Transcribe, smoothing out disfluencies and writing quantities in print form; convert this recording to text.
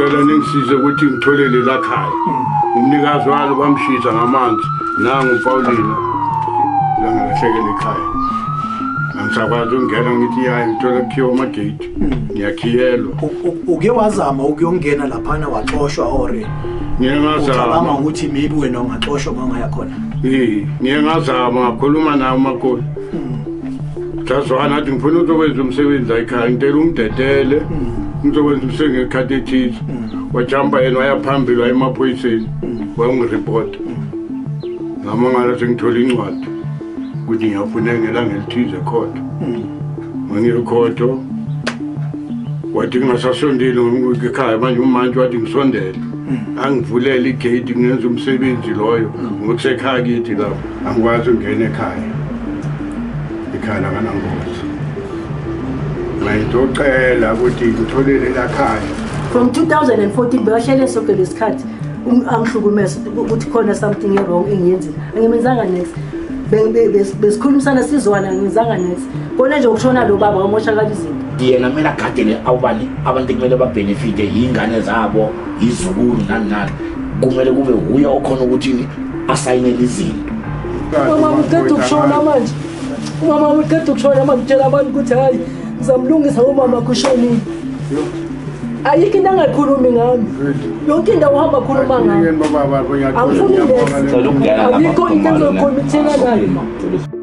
Phela ningisize ukuthi ngitholele la khaya. Umnikazi walo bamshisa ngamanzi nangu Paulina. La ngalahlekela ekhaya. Angisakwazi ukungena ngithi hayi ngithola kukhiwa amagate. Ngiyakhiyelwa. Uke wazama ukuyongena laphana waxoshwa ore. Ngiyengazama ukuthi maybe wena ungaxoshwa ngaya khona. Ngiyengazama ngakhuluma nawo makhosi. Sazwana athi ngifuna ukwenza umsebenzi ekhaya ngitela umdedele. Ngizokwenza usengekhathi ethize. Wajamba yena wayaphambili wayemaphoyiseni. Wayengireport. Ngamangala sengithola incwadi. Ukuthi ngiyafuna ngelanga elithize khona. Mangiyikhotho. Wathi ngingasasondeli ngekhaya manje umanje wathi ngisondele. Angivulele igate ngenza umsebenzi loyo ngokusekhaya kithi lapho. Angikwazi ukungena ekhaya. Ekhaya kanangozi. Ngiyocela ukuthi ngitholele la khaya. From 2014 bashele sonke lesikhathi angihlukumeza ukuthi khona something wrong engiyenzile. Angimenzanga next. Besikhulumisana sizwana ngizanga next. Kona nje ukushona lo baba wamoshakala izinto. Yena kumele agadele awubani abantu kumele babenefite yingane zabo izukulu nani kumele kube huye okhona ukuthi asayinele izinto. Mama uqeda ukushona manje. Mama uqeda ukushona manje utshela abantu ukuthi hayi ngizamlungisa umama kushonile. Ayikho into angayikhulumi ngami. Yonke indawo uhamba khuluma ngami. Angifuni leso. Ayikho into engizokhuluma nayo.